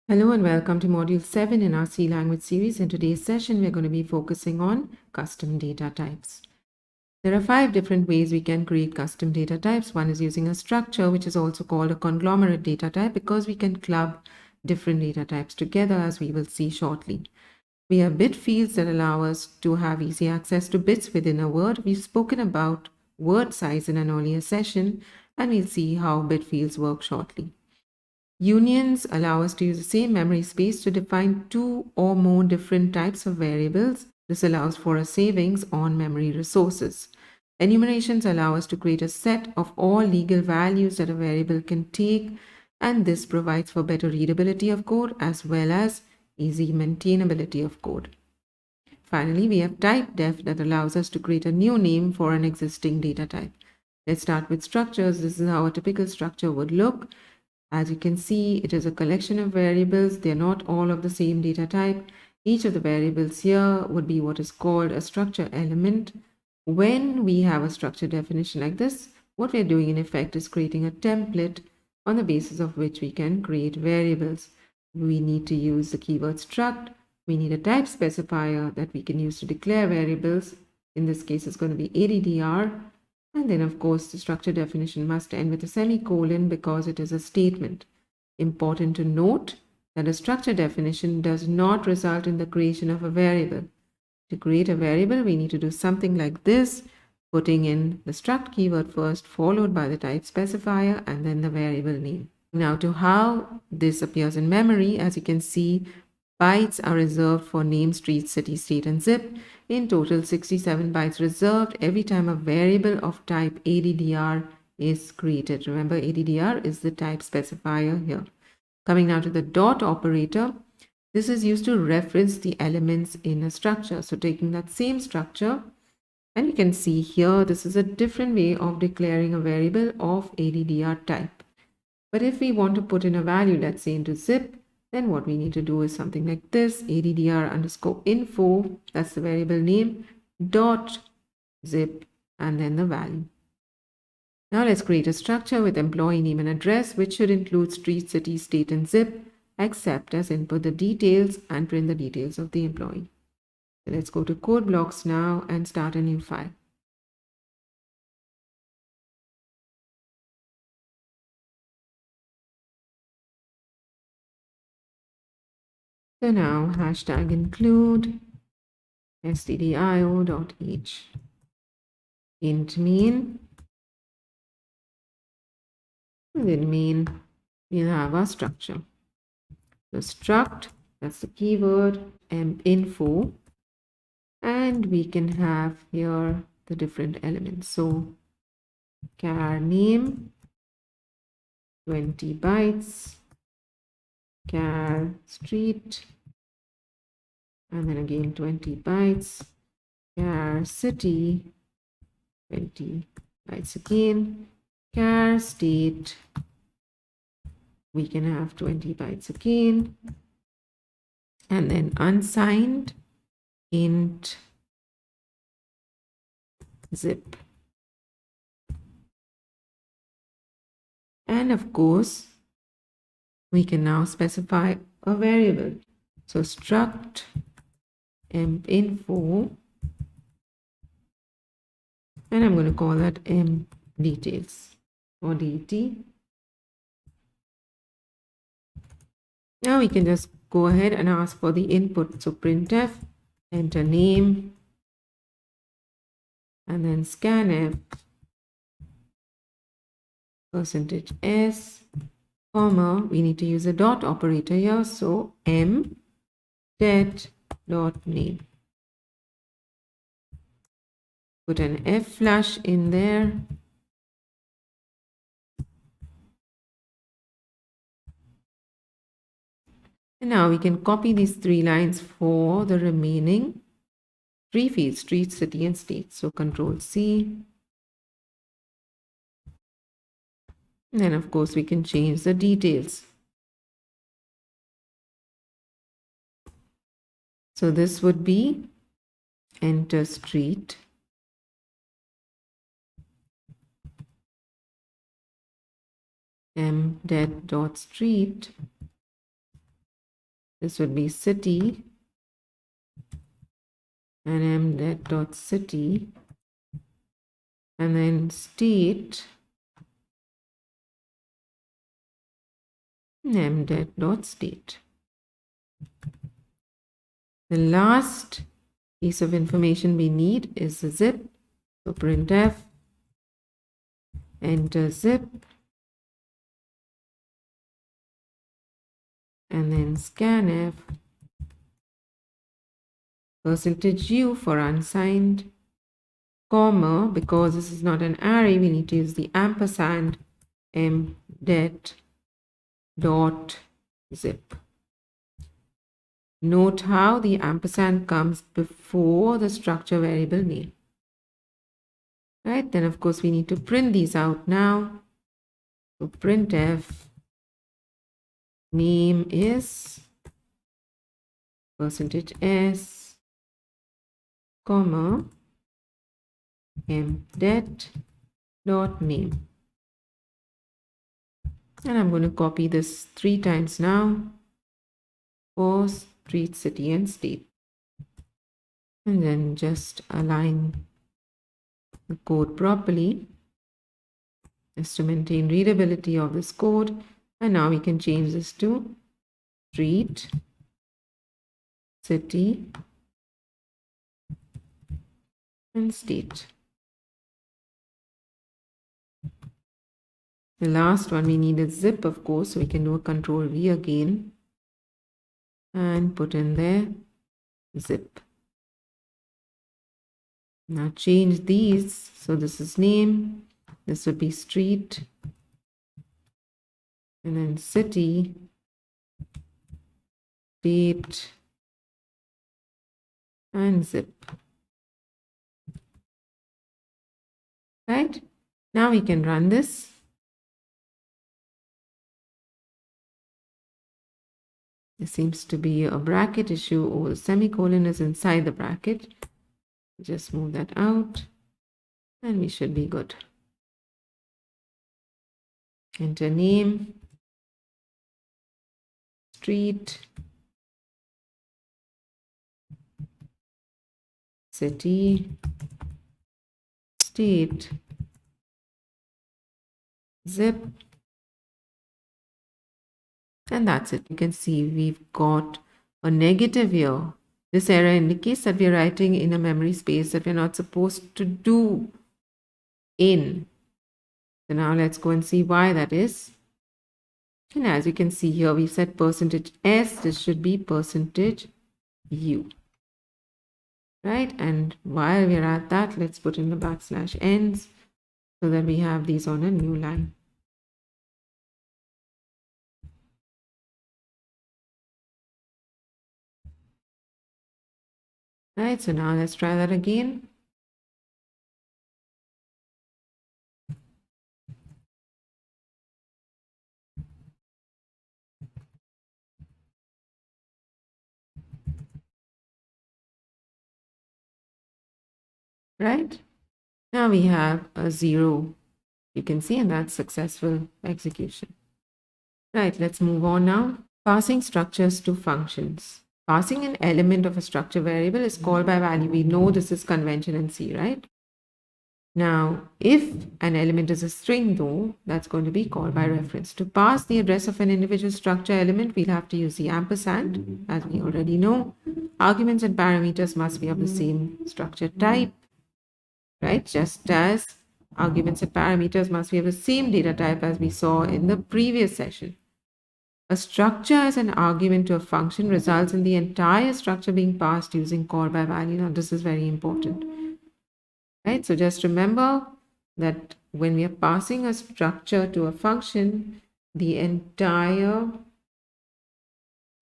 Hello and welcome to Module 7 in our C language series. In today's session, we're going to be focusing on custom data types. There are 5 different ways we can create custom data types. One is using a structure, which is also called a conglomerate data type, because we can club different data types together, as we will see shortly. We have bit fields that allow us to have easy access to bits within a word. We've spoken about word size in an earlier session, and we'll see how bit fields work shortly. Unions allow us to use the same memory space to define 2 or more different types of variables. This allows for a savings on memory resources. Enumerations allow us to create a set of all legal values that a variable can take, and this provides for better readability of code as well as easy maintainability of code. Finally, we have Typedef that allows us to create a new name for an existing data type. Let's start with structures. This is how a typical structure would look. As you can see, it is a collection of variables. They are not all of the same data type. Each of the variables here would be what is called a structure element. When we have a structure definition like this, what we're doing in effect is creating a template on the basis of which we can create variables. We need to use the keyword struct. We need a type specifier that we can use to declare variables. In this case, it's going to be ADDR. And then, of course, the structure definition must end with a semicolon because it is a statement. Important to note that a structure definition does not result in the creation of a variable. To create a variable, we need to do something like this, putting in the struct keyword first, followed by the type specifier, and then the variable name. Now, to how this appears in memory, as you can see, bytes are reserved for name, street, city, state, and zip. In total, 67 bytes reserved every time a variable of type ADDR is created. Remember, ADDR is the type specifier here. Coming now to the dot operator, this is used to reference the elements in a structure. So taking that same structure, and you can see here, this is a different way of declaring a variable of ADDR type. But if we want to put in a value, let's say into zip, then what we need to do is something like this, ADDR underscore info, that's the variable name, dot zip, and then the value. Now let's create a structure with employee name and address, which should include street, city, state, and zip, except as input the details and print the details of the employee. So let's go to code blocks now and start a new file. So now hashtag include stdio.h int main, and then main we'll have our structure. The struct, that's the keyword, info, and we can have here the different elements. So char name 20 bytes, char street, and then again 20 bytes, char city 20 bytes again, char state, we can have 20 bytes again, and then unsigned int zip. And of course, we can now specify a variable. So struct info, and I'm going to call that details or det. Now we can just go ahead and ask for the input. So printf, enter name, and then scanf, %s, comma, we need to use a dot operator here. So det.name. Put an F flash in there. And now we can copy these 3 lines for the remaining 3 fields, street, city, and state. So Control C. And then of course we can change the details. So this would be enter street, mdet.street, This would be city and mdet.city, and then state mdet.state. The last piece of information we need is the zip. So printf, enter zip, and then scanf, %u for unsigned, comma, because this is not an array, we need to use the ampersand mdet dot zip. Note how the ampersand comes before the structure variable name. Right, then of course we need to print these out now. So printf name is %s, comma, mdet dot name. And I'm going to copy this 3 times now for street, city, and state. And then just align the code properly just to maintain readability of this code. And now we can change this to street, city, and state. The last one we need is zip, of course, so we can do a Control V again and put in there zip. Now change these. So this is name, this would be street, and then city, state, and zip. Right? Now we can run this. There seems to be a bracket issue, or the semicolon is inside the bracket. Just move that out and we should be good. Enter name, street, city, state, zip, and that's it. You can see we've got a negative here. This error indicates that we're writing in a memory space that we're not supposed to do in. So now let's go and see why that is. And as you can see here, we've set %s, this should be %u. Right? And while we're at that, let's put in the \ns so that we have these on a new line. Right, so now let's try that again. Right, now we have a 0, you can see, and that's successful execution. Right, let's move on now. Passing structures to functions. Passing an element of a structure variable is called by value. We know this is convention in C, right? Now, if an element is a string though, that's going to be called by reference. To pass the address of an individual structure element, we'll have to use the ampersand, as we already know. Arguments and parameters must be of the same structure type, right? Just as arguments and parameters must be of the same data type as we saw in the previous session. A structure as an argument to a function results in the entire structure being passed using call by value. Now, this is very important. Right? So just remember that when we are passing a structure to a function, the entire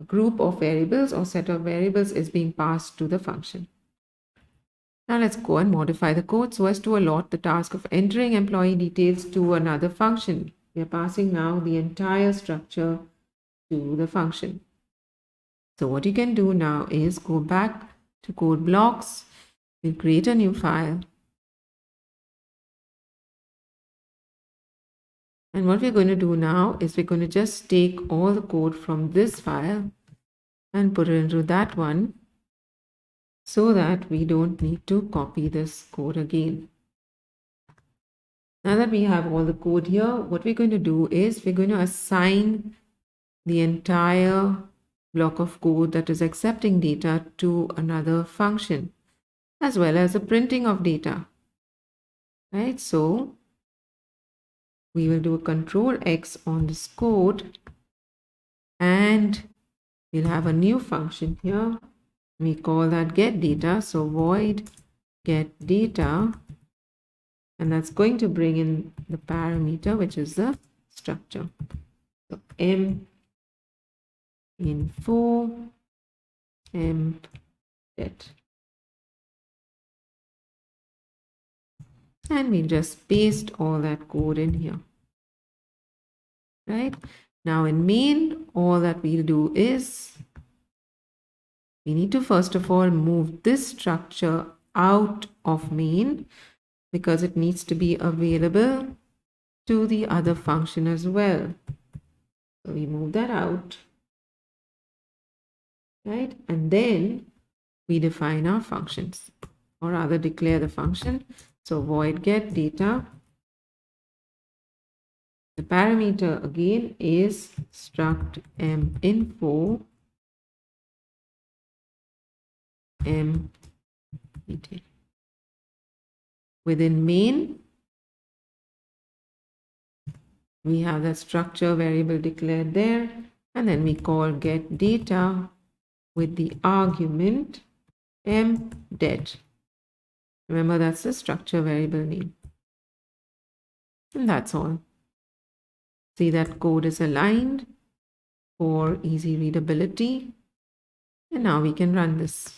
group of variables or set of variables is being passed to the function. Now let's go and modify the code so as to allot the task of entering employee details to another function. We are passing now the entire structure to the function. So what you can do now is go back to code blocks, we'll create a new file. And what we're going to do now is we're going to just take all the code from this file and put it into that one so that we don't need to copy this code again. Now that we have all the code here, what we're going to do is we're going to assign the entire block of code that is accepting data to another function, as well as the printing of data. Right? So we will do a Control X on this code and we'll have a new function here. We call that get data. So void get data, and that's going to bring in the parameter, which is the structure. So m info emp get, and we'll just paste all that code in here. Right now in main, all that we'll do is we need to first of all move this structure out of main because it needs to be available to the other function as well. So we move that out, right? And then we define our functions, or rather declare the function. So void get data. The parameter again is struct m info m detail. Within main, we have that structure variable declared there, and then we call get data with the argument mdet. Remember, that's the structure variable name. And that's all. See that code is aligned for easy readability. And now we can run this.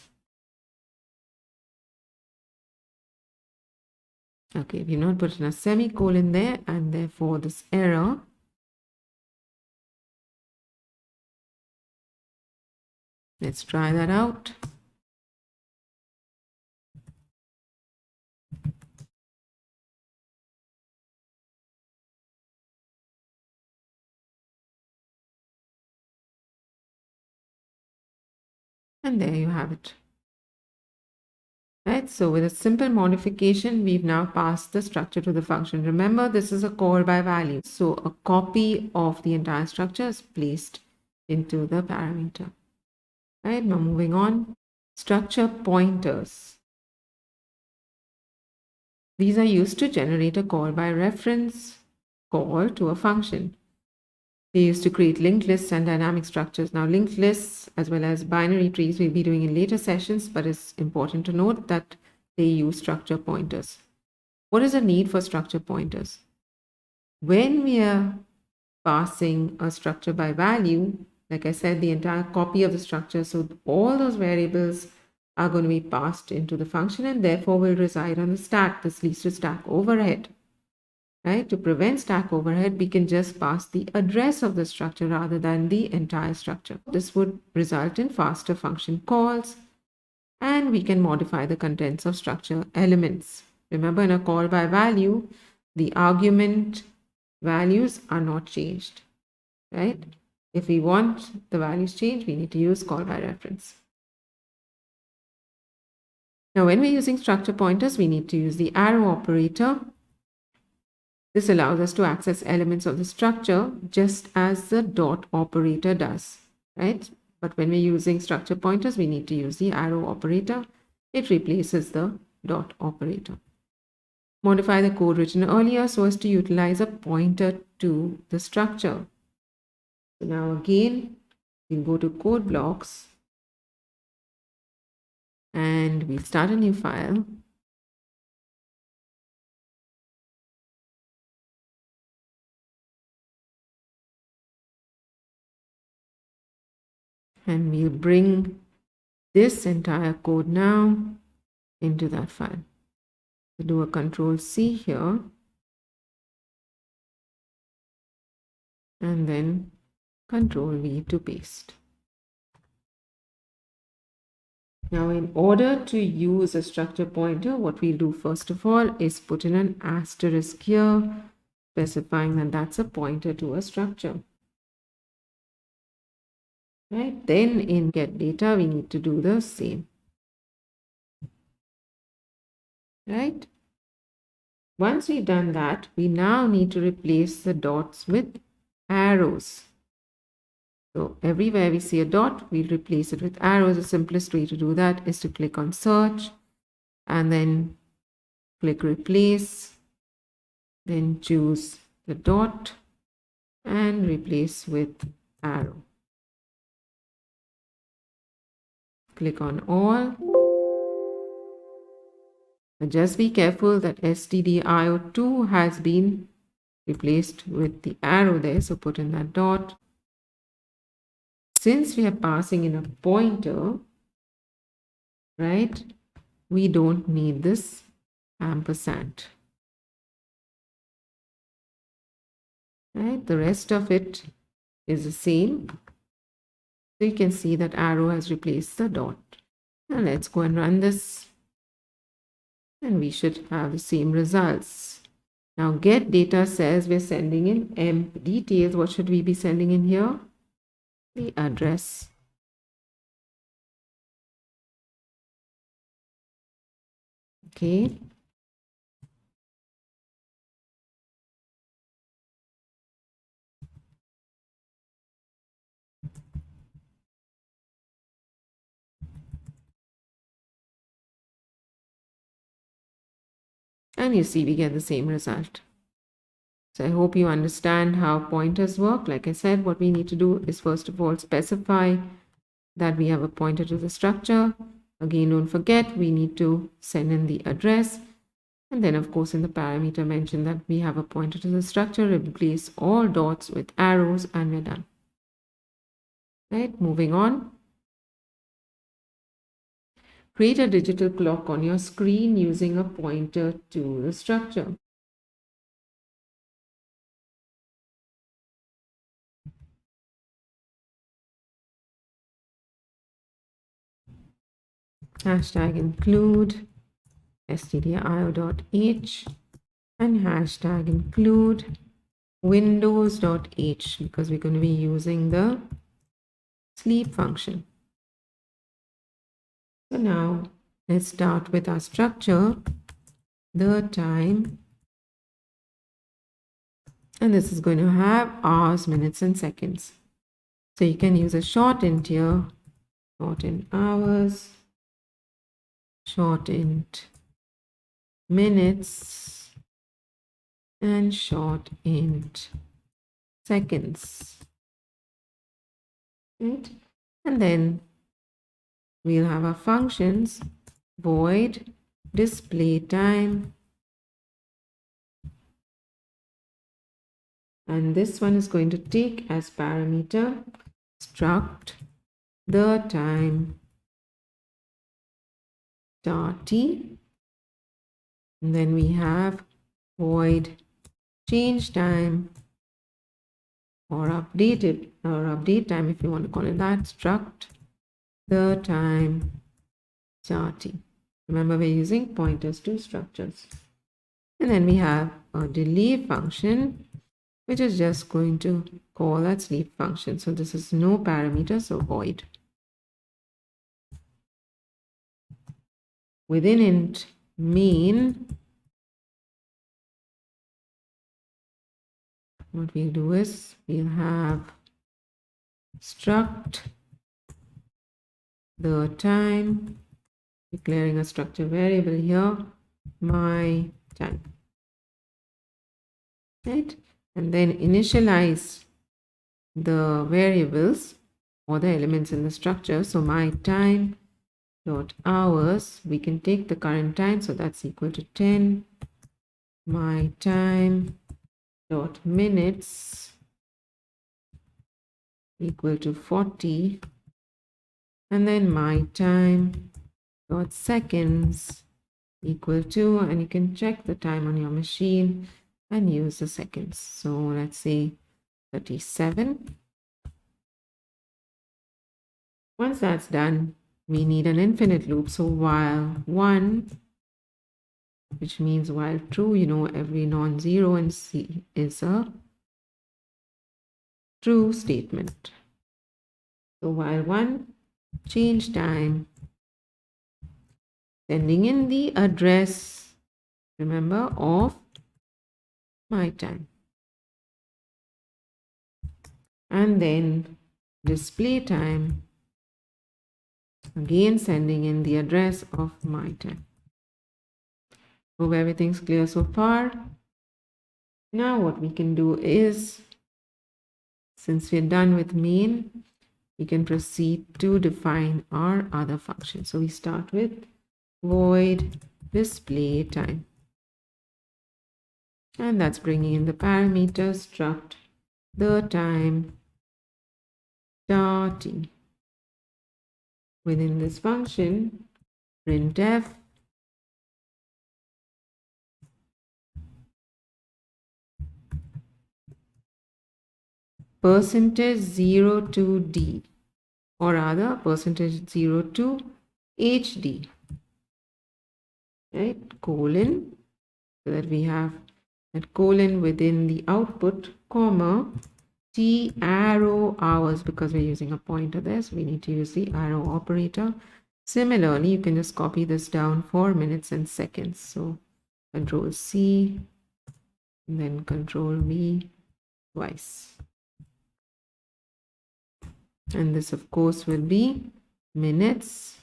Okay, we've not put in a semicolon there, and therefore this error let's try that out. And there you have it. Right, so with a simple modification, we've now passed the structure to the function. Remember, this is a call by value. So a copy of the entire structure is placed into the parameter. Right, now moving on. Structure pointers. These are used to generate a call by reference call to a function. They used to create linked lists and dynamic structures. Now, linked lists as well as binary trees we'll be doing in later sessions, but it's important to note that they use structure pointers. What is the need for structure pointers? When we are passing a structure by value, like I said, the entire copy of the structure, so all those variables are going to be passed into the function and therefore will reside on the stack. This leads to stack overhead. Right? To prevent stack overhead, we can just pass the address of the structure rather than the entire structure. This would result in faster function calls, and we can modify the contents of structure elements. Remember, in a call by value, the argument values are not changed. Right? If we want the values changed, we need to use call by reference. Now, when we're using structure pointers, we need to use the arrow operator. This allows us to access elements of the structure just as the dot operator does, right? But when we're using structure pointers, we need to use the arrow operator. It replaces the dot operator. Modify the code written earlier so as to utilize a pointer to the structure. So now again, we'll go to code blocks and we'll start a new file. And we'll bring this entire code now into that file. We'll do a Control C here. And then Control V to paste. Now, in order to use a structure pointer, what we'll do first of all is put in an asterisk here, specifying that that's a pointer to a structure. right? Then in get data, we need to do the same, right? Once we've done that, we now need to replace the dots with arrows. So everywhere we see a dot, we'll replace it with arrows. The simplest way to do that is to click on search and then click replace, then choose the dot and replace with arrow. Click on all. But just be careful that stdio2 has been replaced with the arrow there, so put in that dot. Since we are passing in a pointer, right, we don't need this ampersand. Right, the rest of it is the same. So you can see that arrow has replaced the dot. Now let's go and run this. And we should have the same results. Now get data says we're sending in emp details. What should we be sending in here? The address. Okay. And you see we get the same result. So I hope you understand how pointers work. Like I said, what we need to do is first of all specify that we have a pointer to the structure. Again, don't forget we need to send in the address. And then of course in the parameter mention that we have a pointer to the structure, replace all dots with arrows and we're done. Right, moving on. Create a digital clock on your screen using a pointer to the structure. Hashtag include stdio.h and hashtag include windows.h because we're going to be using the sleep function. So now let's start with our structure, the time, and this is going to have hours, minutes, and seconds. So you can use a short int here, short int hours, short int minutes, and short int seconds. Right? And then we'll have our functions, void display time, and this one is going to take as parameter struct the time t, and then we have void change time or update time if you want to call it that, struct the time t. Remember we're using pointers to structures. And then we have a delay function which is just going to call that sleep function. So this is no parameter, so void. Within int main, what we'll do is we'll have struct the time, declaring a structure variable here, my time. Right? And then initialize the variables or the elements in the structure. So my time dot hours, we can take the current time, so that's equal to 10. My time dot minutes equal to 40, and then my time dot seconds equal to, and you can check the time on your machine and use the seconds. So let's say 37. Once that's done, we need an infinite loop. So while 1, which means while true, you know, every non-zero in C is a true statement. So while 1, change time, sending in the address, remember, of my time. And then display time, again sending in the address of my time. Hope everything's clear so far. Now what we can do is, since we're done with main, we can proceed to define our other function. So we start with void display time. And that's bringing in the parameter struct the time starting. Within this function, printf %0 to d, or rather %0 to hd, right, colon, so that we have that colon within the output, comma, t arrow hours, because we're using a pointer there, so we need to use the arrow operator. Similarly, you can just copy this down for minutes and seconds. So Control C, and then Control V twice. And this, of course, will be minutes.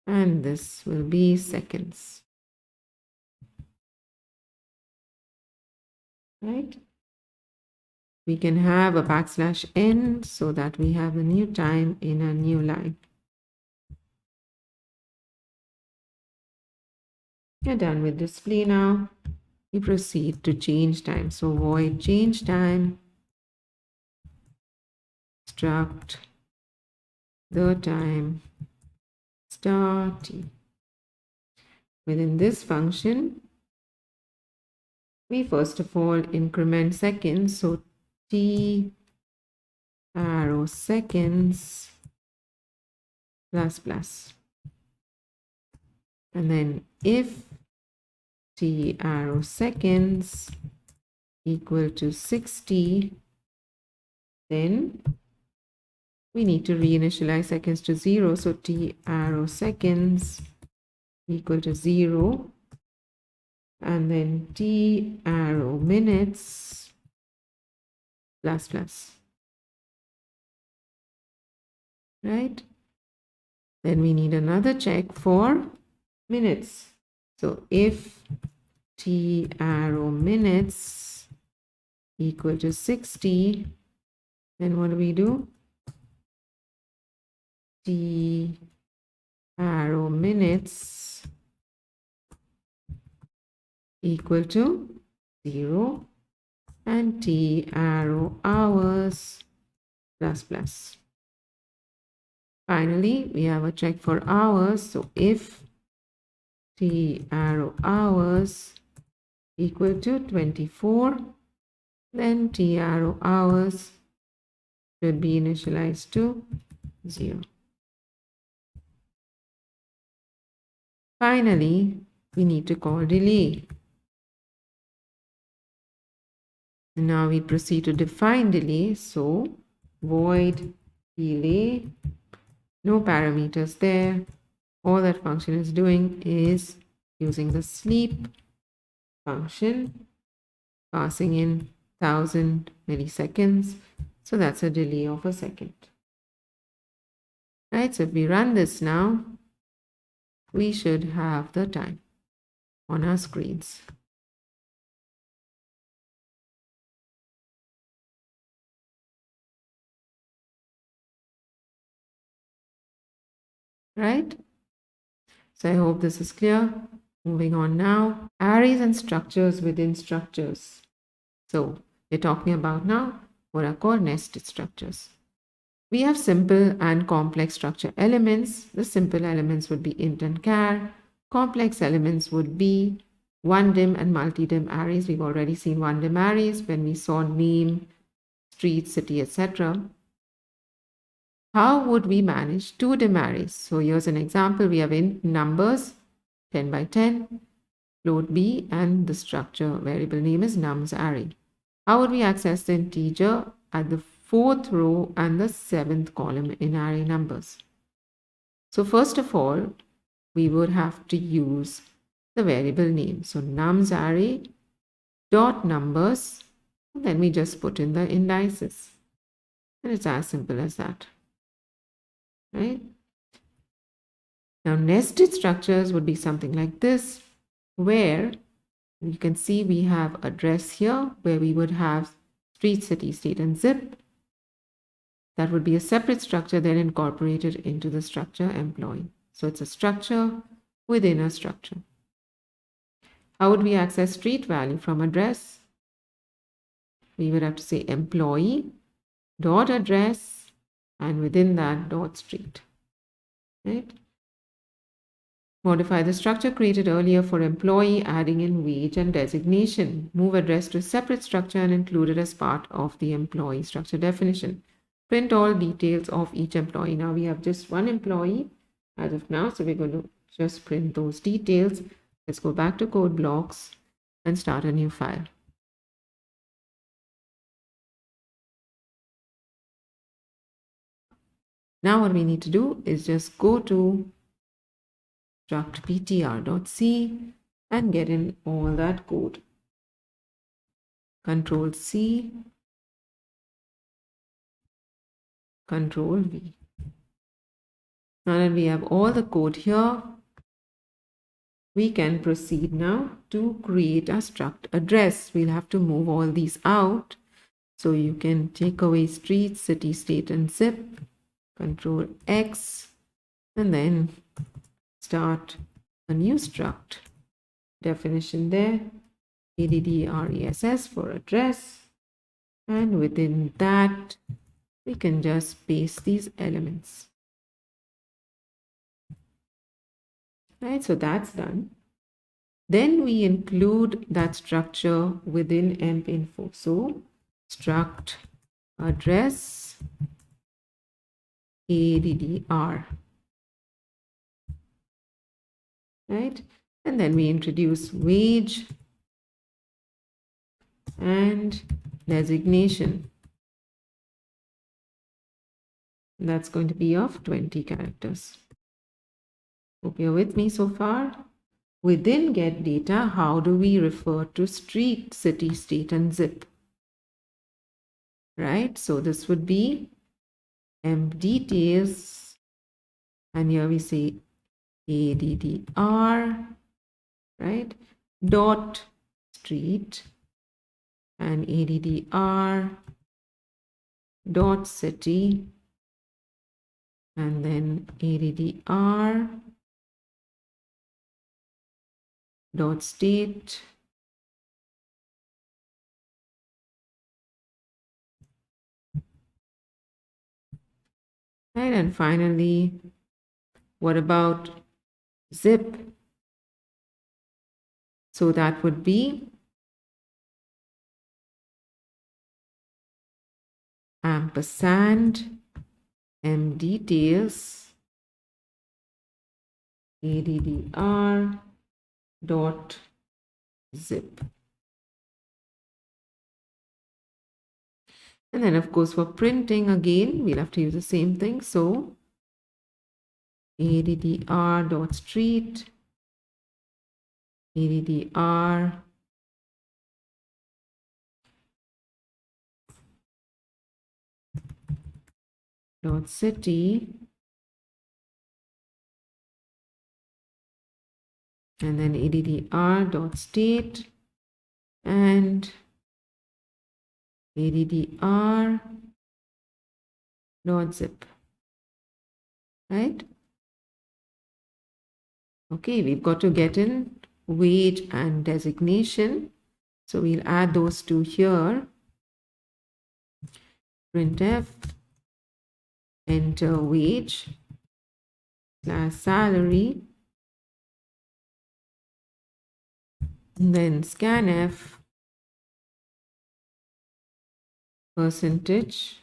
And this will be seconds. Right? We can have a \n so that we have a new time in a new line. We're done with display now. We proceed to change time. So void change time, struct the time starting. Within this function, we first of all increment seconds. So t arrow seconds plus plus. And then if t arrow seconds equal to 60, then we need to reinitialize seconds to 0. So t arrow seconds equal to 0. And then t arrow minutes plus plus. Right? Then we need another check for minutes. So if t arrow minutes equal to 60, then what do? T arrow minutes equal to 0 and t arrow hours plus plus. Finally, we have a check for hours. So if t arrow hours equal to 24, then t arrow hours should be initialized to 0. Finally, we need to call delay. And now we proceed to define delay. So void delay, no parameters there. All that function is doing is using the sleep function, passing in 1000 milliseconds. So that's a delay of a second. Right, so if we run this now, we should have the time on our screens. Right? So I hope this is clear. Moving on now, arrays and structures within structures. So we're talking about now what are called nested structures. We have simple and complex structure elements. The simple elements would be int and char. Complex elements would be one-dim and multi-dim arrays. We've already seen one-dim arrays when we saw name, street, city, etc. How would we manage two-dim arrays? So here's an example. We have int numbers, 10 by 10, float b, and the structure variable name is nums array. How would we access the integer at the 4th row and the 7th column in array numbers. So first of all, we would have to use the variable name. So nums array dot numbers, and then we just put in the indices. And it's as simple as that, right? Now nested structures would be something like this, where you can see we have address here, where we would have street, city, state, and zip. That would be a separate structure then incorporated into the structure employee. So it's a structure within a structure. How would we access street value from address? We would have to say employee dot address, and within that dot street, right? Modify the structure created earlier for employee, adding in wage and designation. Move address to a separate structure and include it as part of the employee structure definition. Print all details of each employee. Now we have just one employee as of now, so we're going to just print those details. Let's go back to code blocks and start a new file. Now what we need to do is just go to struct ptr.c and get in all that code. Control C, Control V. Now that we have all the code here, we can proceed now to create a struct address. We'll have to move all these out. So you can take away street, city, state, and zip. Control X, and then start a new struct. Definition there, address for address, and within that we can just paste these elements. Right, so that's done. Then we include that structure within emp info. So struct address addr, right? And then we introduce wage and designation. That's going to be of 20 characters. Hope you're with me so far. Within get data, how do we refer to street, city, state, and zip? Right, so this would be emp details, and here we say addr, right, dot street, and addr dot city, and then addr dot state, right? And finally, what about zip? So that would be ampersand m details addr dot zip. And then of course for printing again we'll have to use the same thing. So addr dot street, addr dot city, and then addr dot state, and addr dot zip, right? Okay, we've got to get in wage and designation, so we'll add those two here. Printf enter wage slash salary, and then scanf percentage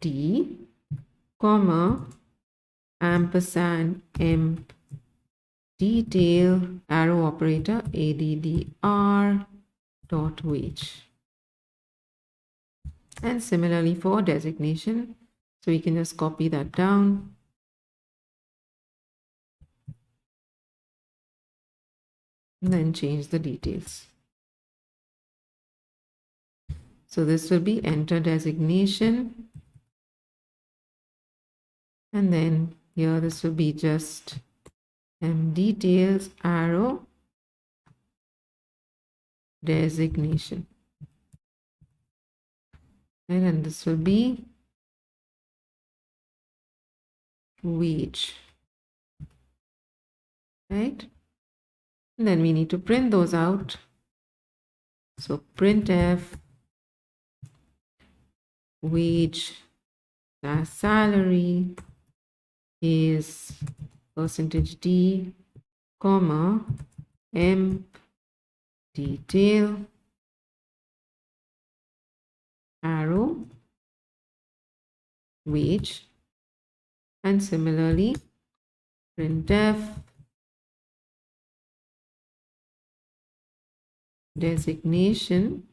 d, comma, ampersand emp detail arrow operator addr dot wage. And similarly for designation, so we can just copy that down. And then change the details. So this will be enter designation. And then here this will be just details arrow designation. Right, and this will be wage. Right? And then we need to print those out. So printf wage salary is %d, comma, emp detail arrow wage, and similarly printf designation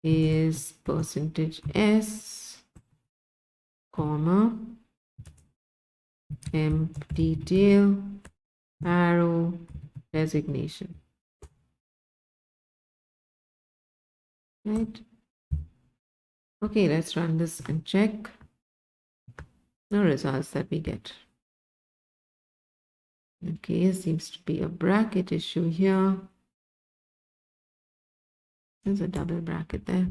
is %s, comma, emp detail arrow designation. Right? Okay, let's run this and check the results that we get. Okay, seems to be a bracket issue here. There's a double bracket there.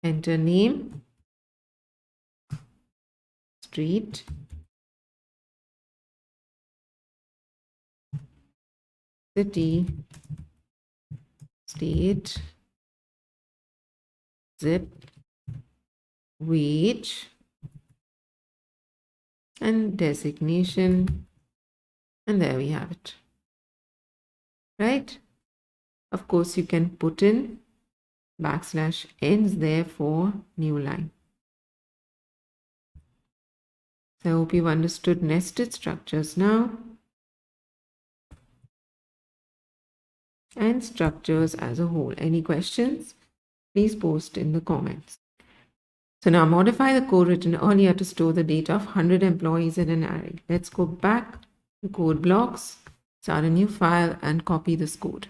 Enter name, street, city, state, zip, wage, and designation. And there we have it. Right? Of course, you can put in \ends there for new line. So I hope you've understood nested structures now. And structures as a whole. Any questions? Please post in the comments. So now modify the code written earlier to store the data of 100 employees in an array. Let's go back to code blocks, start a new file, and copy this code.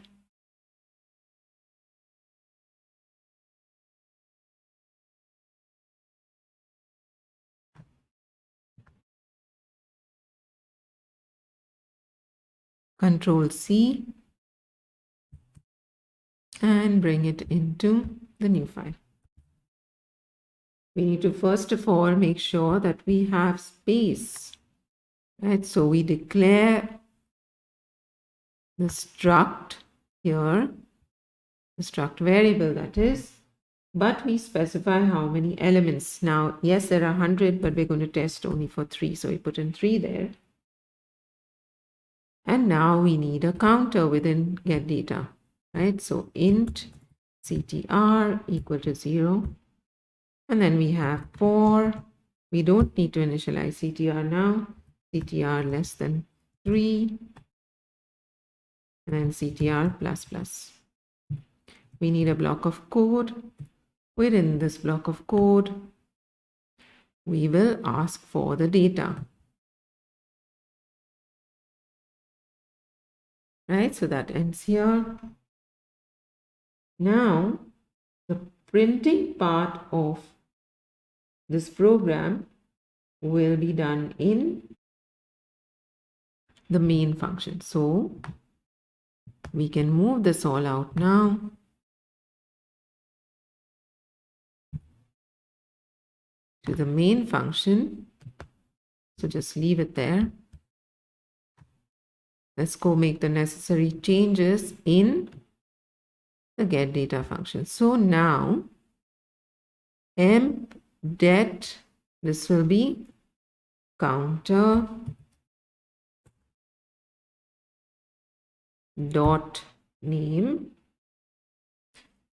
Control C and bring it into the new file. We need to first of all make sure that we have space, right? So we declare the struct here, the struct variable that is, but we specify how many elements. Now, yes, there are 100, but we're going to test only for 3. So we put in 3 there. And now we need a counter within getData, right? So int ctr equal to 0. And then we have for, we don't need to initialize ctr now, ctr less than 3, and then ctr plus plus. We need a block of code. Within this block of code, we will ask for the data. Right, so that ends here. Now, the printing part of this program will be done in the main function. So, we can move this all out now. To the main function. So, just leave it there. Let's go make the necessary changes in the getData function. So now emp det, this will be counter dot name,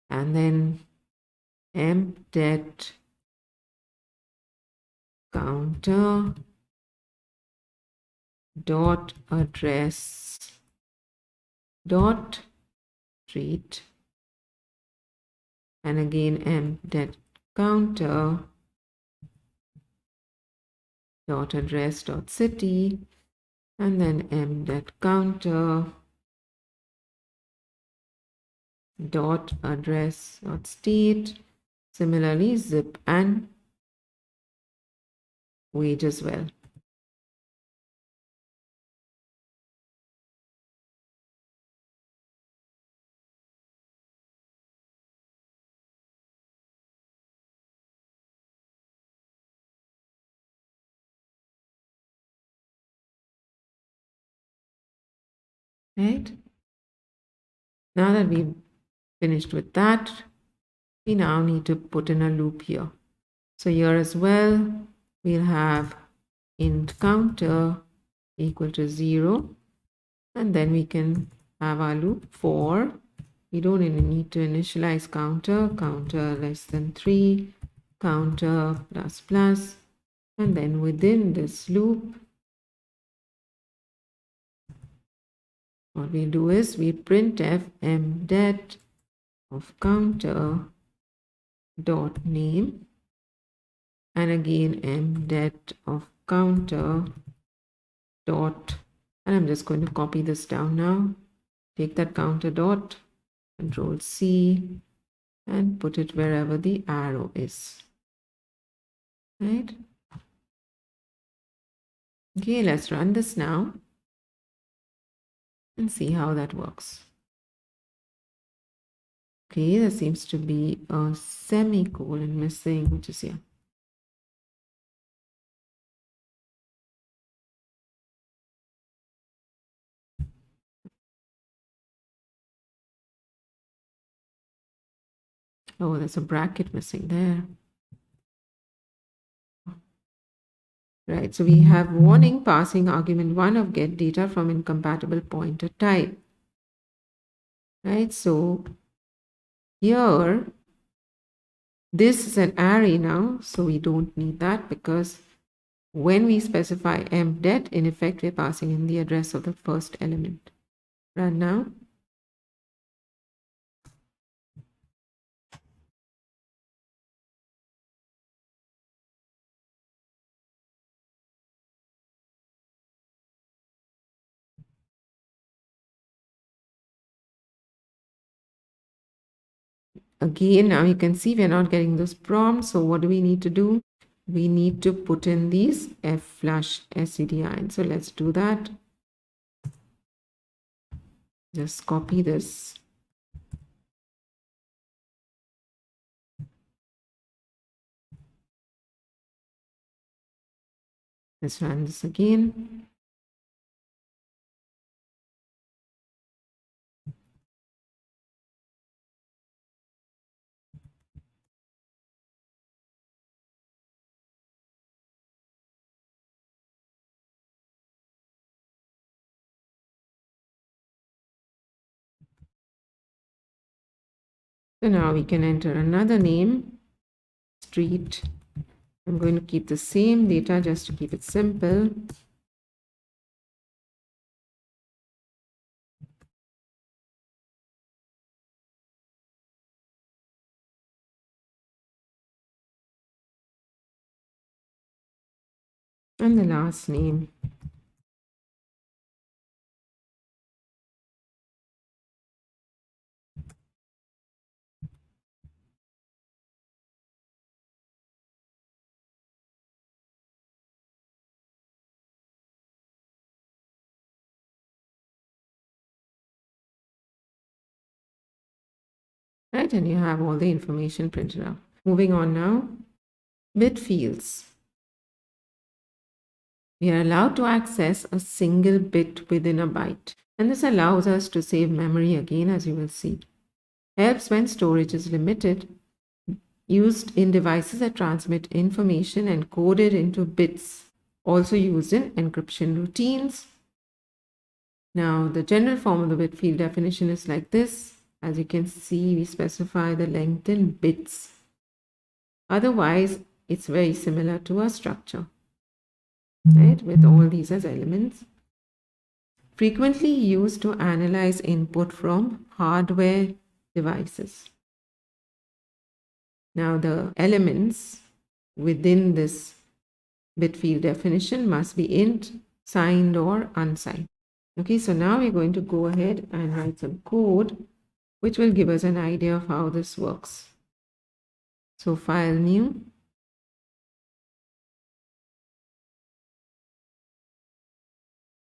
and then emp det counter dot address dot street, and again mdet counter dot address dot city, and then mdet counter dot address dot state. Similarly, zip and wage as well. Right? Now that we've finished with that, we now need to put in a loop here. So here as well, we'll have int counter equal to 0, and then we can have our loop for, we don't even need to initialize counter less than 3, counter plus plus, and then within this loop, what we do is we printf mdet of counter dot name, and again mdet of counter dot, and I'm just going to copy this down now. Take that counter dot, Control C, and put it wherever the arrow is. Right? Okay, let's run this now and see how that works. Okay, there seems to be a semicolon missing, which is here. Oh, there's a bracket missing there. Right, so we have warning passing argument 1 of get data from incompatible pointer type. Right, so here, this is an array now, so we don't need that, because when we specify mdet, in effect, we're passing in the address of the first element. Run now. Again, now you can see we're not getting those prompts. So what do we need to do? We need to put in these f/stdin. So let's do that. Just copy this. Let's run this again. So now we can enter another name, street. I'm going to keep the same data just to keep it simple. And the last name. Right, and you have all the information printed out. Moving on now, bit fields. We are allowed to access a single bit within a byte, and this allows us to save memory again, as you will see. Helps when storage is limited, used in devices that transmit information encoded into bits, also used in encryption routines. Now, the general form of the bit field definition is like this. As you can see, we specify the length in bits. Otherwise, it's very similar to a structure, right, with all these as elements. Frequently used to analyze input from hardware devices. Now the elements within this bit field definition must be int, signed or unsigned. Okay, so now we're going to go ahead and write some code which will give us an idea of how this works. So file new,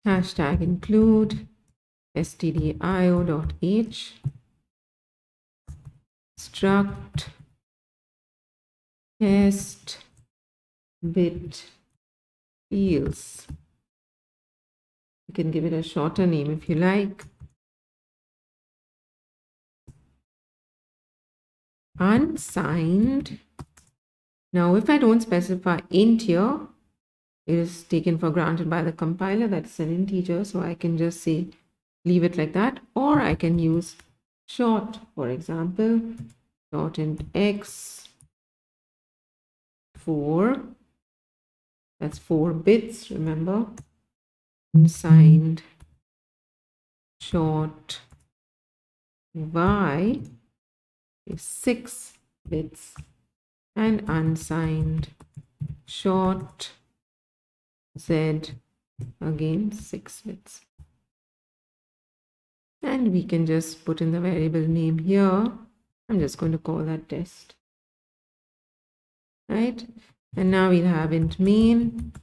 hashtag include stdio.h struct test bit fields. You can give it a shorter name if you like. Unsigned. Now, if I don't specify int here, it is taken for granted by the compiler that it's an integer, so I can just say leave it like that, or I can use short, for example, dot int x 4, that's 4 bits, remember, unsigned short y is 6 bits, and unsigned short z again 6 bits. And we can just put in the variable name here. I'm just going to call that test, right? And now we'll have int main.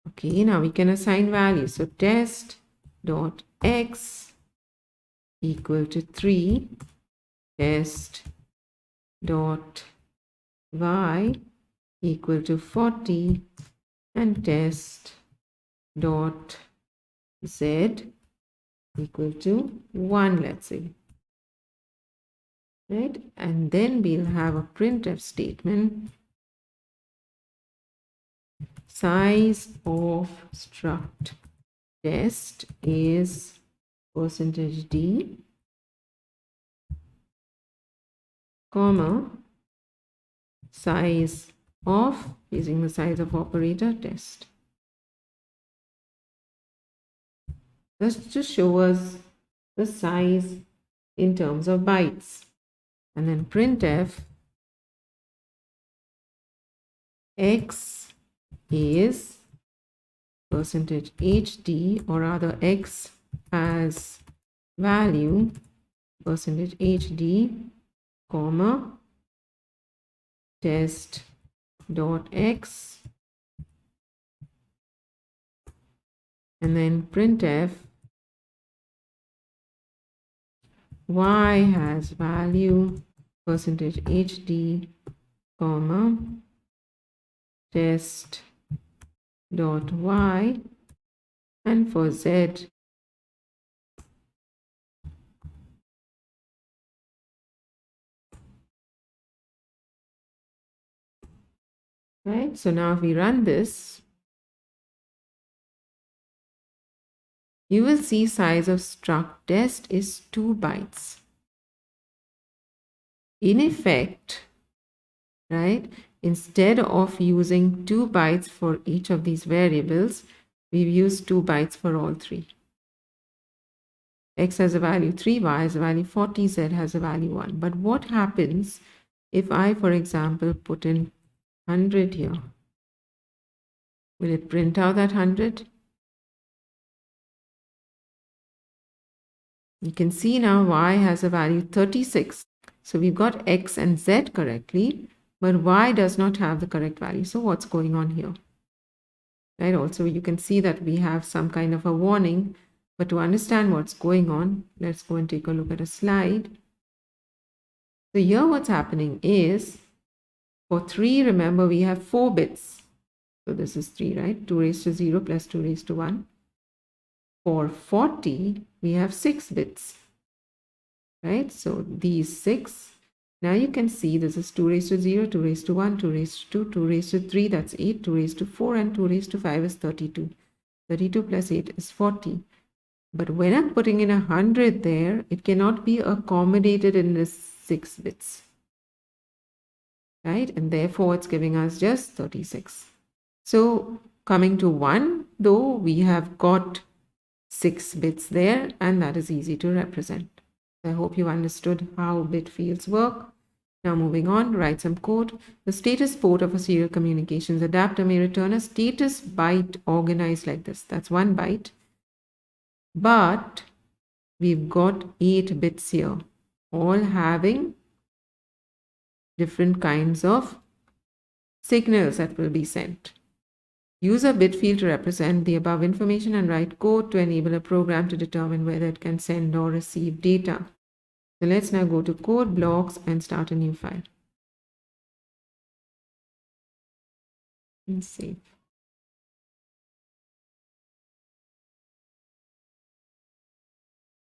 Okay, now we can assign values. So test dot x equal to 3, test dot y equal to 40, and test dot z equal to 1, let's say, right? And then we'll have a printf statement, size of struct test is %d, comma, size of, using the size of operator, test. Just to show us the size in terms of bytes. And then printf x is %hd, or rather x as value %hd, comma, test dot x, and then printf y has value %hd, comma, test dot y, and for z right. So now if we run this, you will see size of struct test is 2 bytes. In effect, right, instead of using 2 bytes for each of these variables, we've used 2 bytes for all 3. X has a value 3, Y has a value 40, Z has a value 1. But what happens if I, for example, put in 100 here? Will it print out that 100? You can see now Y has a value 36. So we've got X and Z correctly, but Y does not have the correct value. So what's going on here? Right, also you can see that we have some kind of a warning, but to understand what's going on, let's go and take a look at a slide. So here what's happening is, for 3, remember we have 4 bits. So this is 3, right? 2 raised to 0 plus 2 raised to 1. For 40, we have 6 bits, right? So these 6, now you can see this is 2 raised to 0, 2 raised to 1, 2 raised to 2, 2 raised to 3, that's 8, 2 raised to 4, and 2 raised to 5 is 32. 32 plus 8 is 40. But when I'm putting in 100 there, it cannot be accommodated in this 6 bits, right? And therefore, it's giving us just 36. So coming to 1, though, we have got 6 bits there, and that is easy to represent. I hope you understood how bit fields work. Now moving on, write some code. The status port of a serial communications adapter may return a status byte organized like this. That's 1 byte. But we've got 8 bits here, all having different kinds of signals that will be sent. Use a bit field to represent the above information and write code to enable a program to determine whether it can send or receive data. So let's now go to code blocks and start a new file. And save.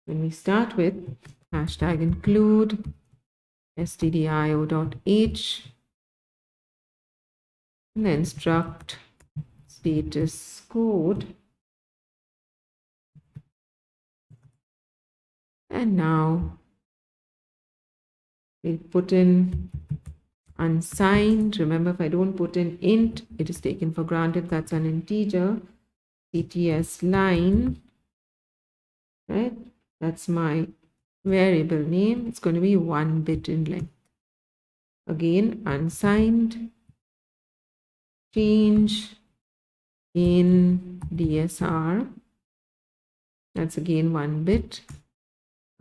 When we start with hashtag include stdio.h and then struct status code, and now we'll put in unsigned. Remember, if I don't put in int, it is taken for granted. That's an integer. CTS line, right? That's my variable name. It's going to be 1 bit in length. Again, unsigned, change in DSR. That's again 1 bit.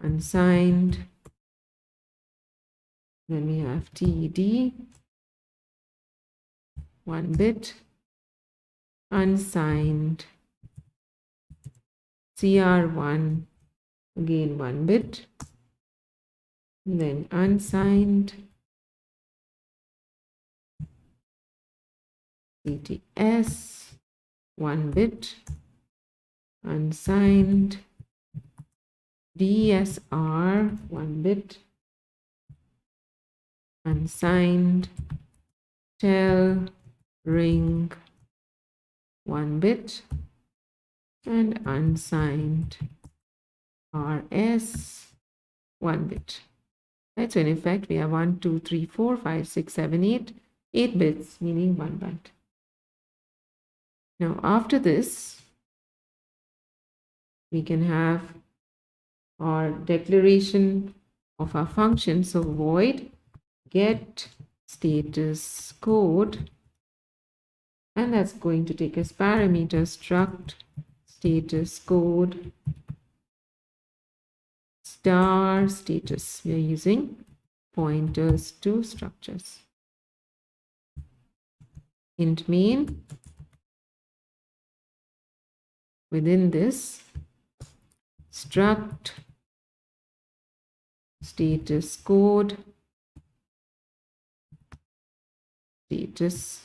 Unsigned. Then we have TED, 1 bit. Unsigned. CR1, again 1 bit. And then unsigned. CTS, 1 bit. Unsigned. DSR, 1 bit. Unsigned. Tell ring, 1 bit. And unsigned RS, 1 bit. Right, so in effect we have 1, 2, 3, 4, 5, 6, 7, 8 bits, meaning 1 byte. Now after this, we can have our declaration of our function. So void get status code, and that's going to take as parameter struct status code star status. We are using pointers to structures. Int main, within this struct status code status,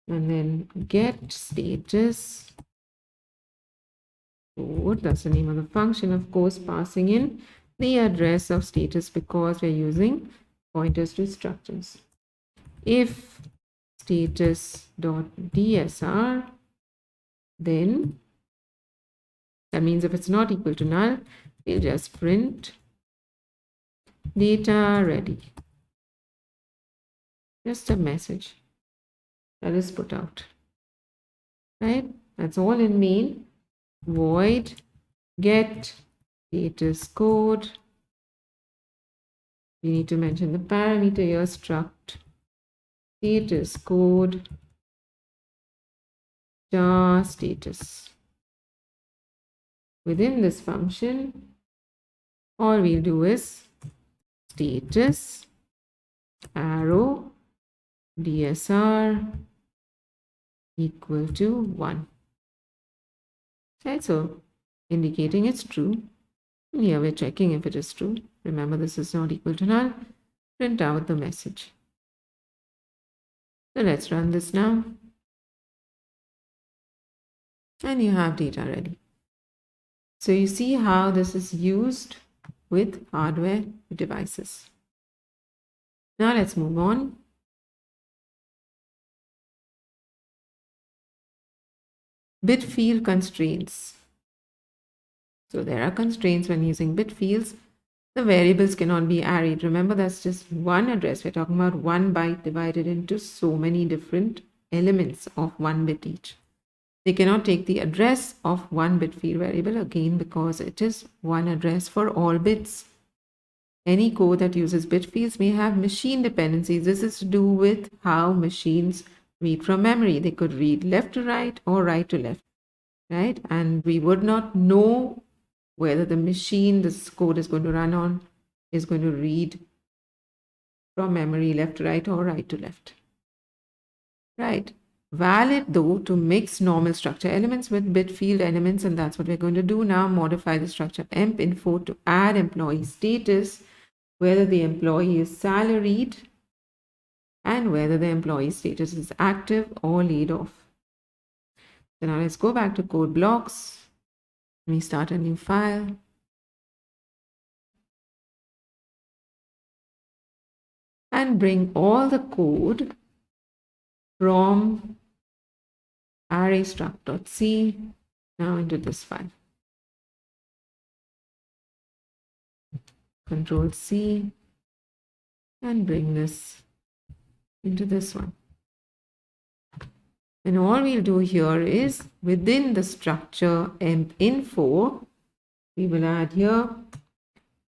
and then get status code. That's the name of the function, of course, passing in the address of status because we're using pointers to structures. If status.dsr, then that means if it's not equal to null, we'll just print data ready. Just a message that is put out, right? That's all in main. Void get status code. We need to mention the parameter here, struct status code star status. Within this function, all we'll do is status arrow DSR equal to 1. Right, so indicating it's true. And here we're checking if it is true. Remember, this is not equal to null. Print out the message. So let's run this now. And you have data ready. So you see how this is used with hardware devices. Now let's move on. Bit field constraints. So there are constraints when using bit fields. The variables cannot be arrayed. Remember, that's just one address. We're talking about 1 byte divided into so many different elements of 1 bit each. They cannot take the address of one bit field variable, again because it is one address for all bits. Any code that uses bit fields may have machine dependencies. This is to do with how machines read from memory. They could read left to right or right to left, right? And we would not know whether the machine this code is going to run on is going to read from memory left to right or right to left, right? Valid though to mix normal structure elements with bit field elements, and that's what we're going to do now. Modify the structure emp info to add employee status, whether the employee is salaried and whether the employee status is active or laid off. So now let's go back to code blocks. Let me start a new file. And bring all the code from array_struct.c now into this file. Control C and bring this into this one. And all we'll do here is within the structure emp info, we will add here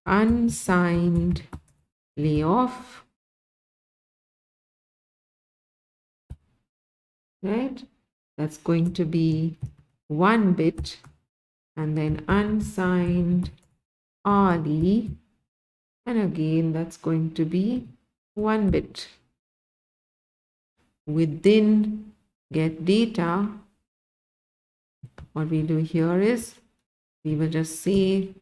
unsigned layoff, right? That's going to be 1 bit, and then unsigned hourly, and again that's going to be 1 bit. Within get data, what we do here is we will just say,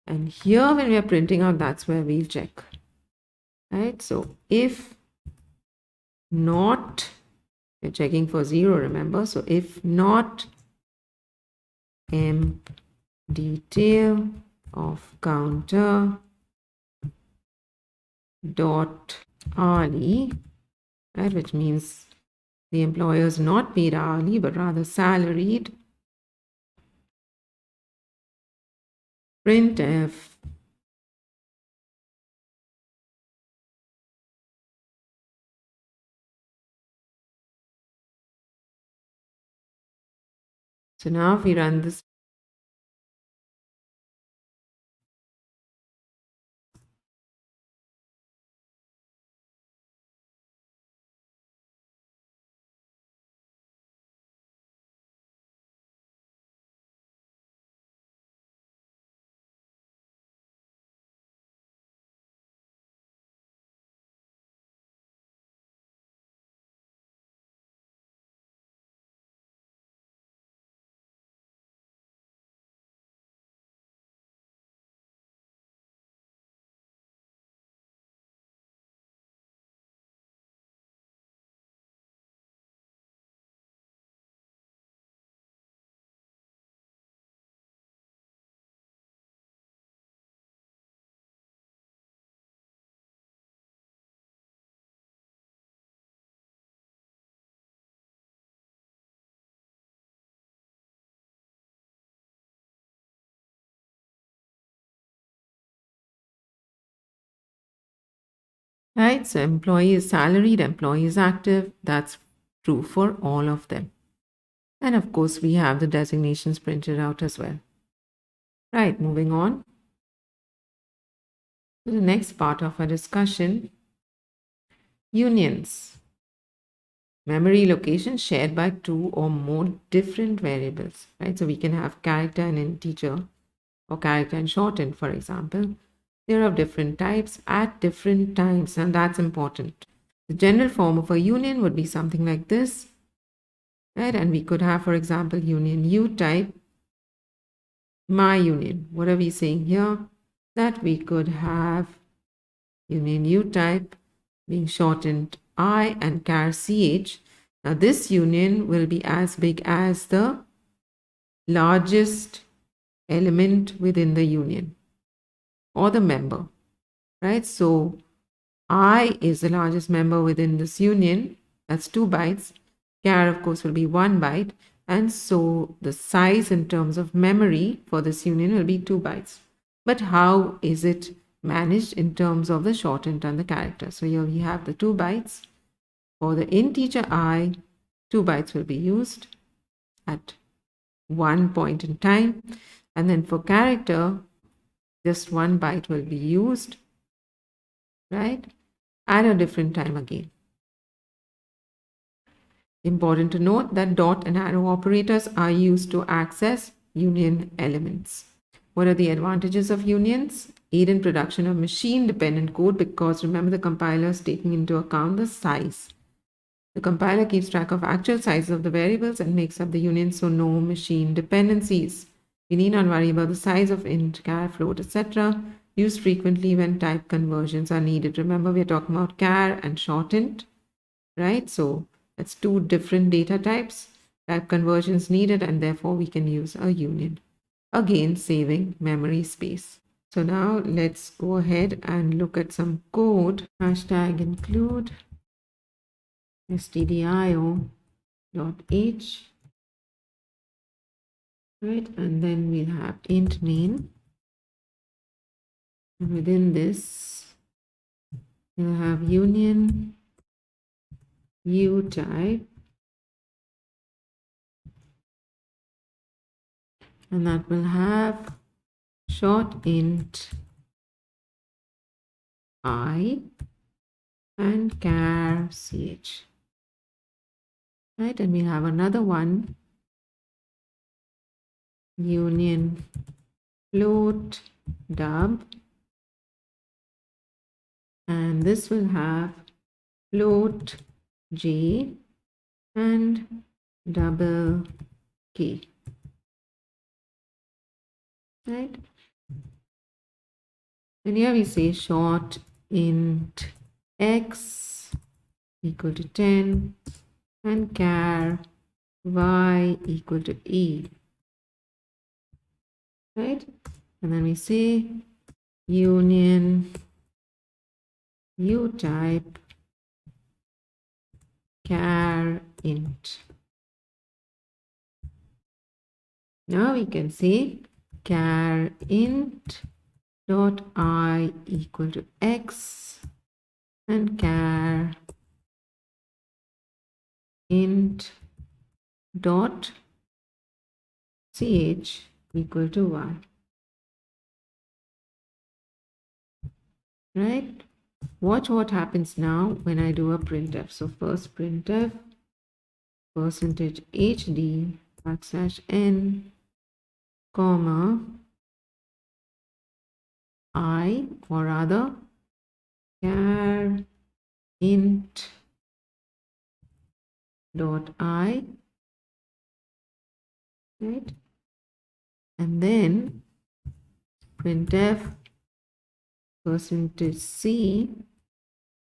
and here when we are printing out, that's where we'll check, right? So if not, we're checking for 0, remember? So if not emp detail of counter dot hourly, right, which means the employer is not paid hourly but rather salaried, printf so now if we run this, right? So employee is salaried, employee is active. That's true for all of them. And of course, we have the designations printed out as well. Right, moving on to the next part of our discussion, unions. Memory location shared by 2 or more different variables, right? So we can have character and integer, or character and shorthand, for example. They're of different types at different times, and that's important. The general form of a union would be something like this, right? And we could have, for example, union U type, my union. What are we saying here? That we could have union U type being shortened I and char ch. Now this union will be as big as the largest element within the union or the member, right? So I is the largest member within this union. That's 2 bytes. Char, of course, will be 1 byte. And so the size in terms of memory for this union will be 2 bytes. But how is it managed in terms of the shorthand and the character? So here we have the 2 bytes for the integer I 2 bytes will be used at one point in time, and then for character, just 1 byte will be used, right, at a different time again. Important to note that dot and arrow operators are used to access union elements. What are the advantages of unions? Aid in production of machine-dependent code, because remember, the compiler is taking into account the size. The compiler keeps track of actual sizes of the variables and makes up the union, so no machine dependencies. We need not worry about the size of int, char, float, etc. Used frequently when type conversions are needed. Remember, we're talking about char and shortened, right? So that's 2 different data types. Type conversions needed, and therefore we can use a union. Again, saving memory space. So now let's go ahead and look at some code. Hashtag include stdio.h, right? And then we'll have int main. And within this, we'll have union u type, and that will have short int I and char ch, right? And we'll have another one, union float dub, and this will have float j and double k, right? And here we say short int x equal to 10 and char y equal to e, right? And then we say union u type char int. Now we can say char int dot I equal to x and char int dot ch equal to y, right? Watch what happens now when I do a printf. So first printf %hd \n comma I, or rather char int dot I, right? And then printf %c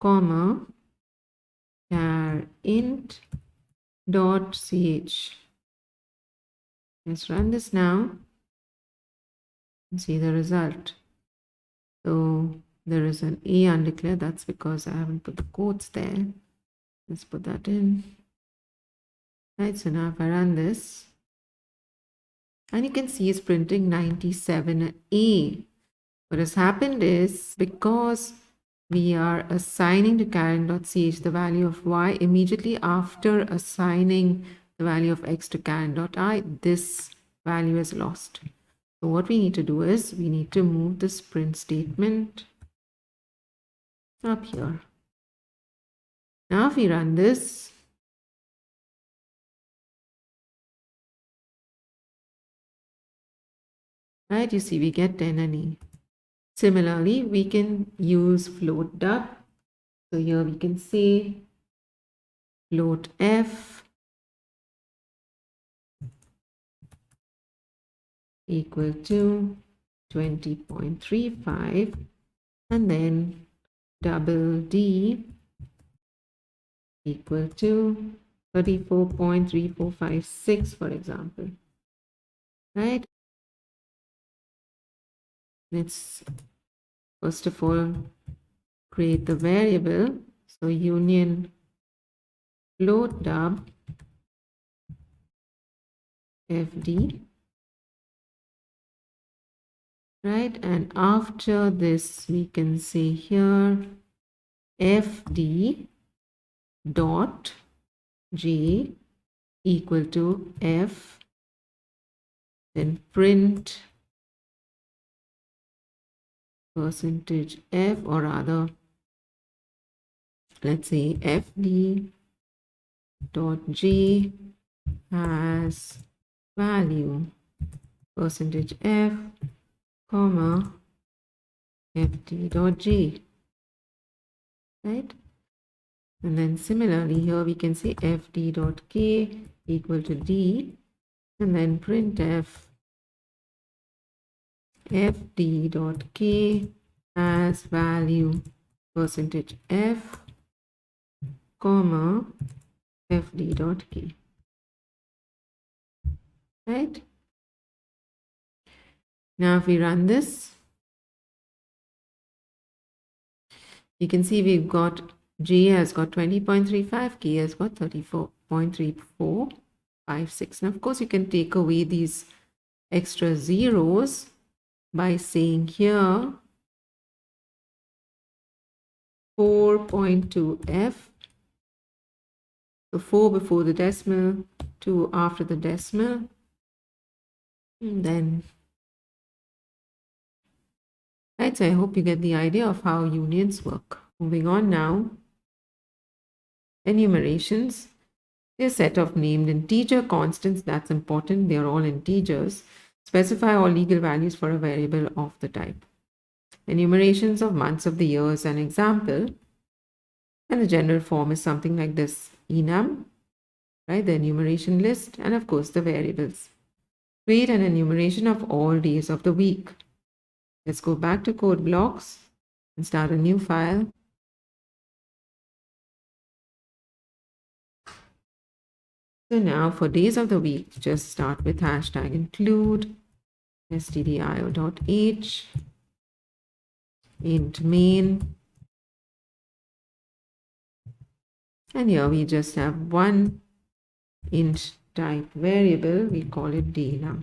comma char int dot ch. Let's run this now and see the result. So there is an A undeclared. That's because I haven't put the quotes there. Let's put that in. Right, so now if I run this, and you can see it's printing 97A. What has happened is, because we are assigning to karen.ch the value of y, immediately after assigning the value of x to karen.I, this value is lost. So what we need to do is, we need to move this print statement up here. Now if we run this, right, you see we get 10 and E. Similarly, we can use float dub. So here we can say float f equal to 20.35, and then double D equal to 34.3456, for example, right? Let's first of all create the variable. So union float dub fd, right? And after this we can say here fd dot j equal to f, then print percentage f, or rather let's say fd dot j has value percentage f, comma fd dot j, right? And then similarly here we can say fd dot k equal to d, and then printf fd dot k as value percentage f, comma fd dot k, right? Now if we run this, you can see we've got J has got 20.35, K has got 34.3456. Now of course you can take away these extra zeros by saying here 4.2f, so 4 before the decimal, 2 after the decimal, and then, right, so I hope you get the idea of how unions work. Moving on now, enumerations. They're a set of named integer constants, that's important, they're all integers. Specify all legal values for a variable of the type. Enumerations of months of the year is an example, and the general form is something like this: enum, right, the enumeration list, and of course the variables. Create an enumeration of all days of the week. Let's go back to code blocks and start a new file. So now for days of the week, just start with hashtag include stdio.h int main, and here we just have one int type variable, we call it day now,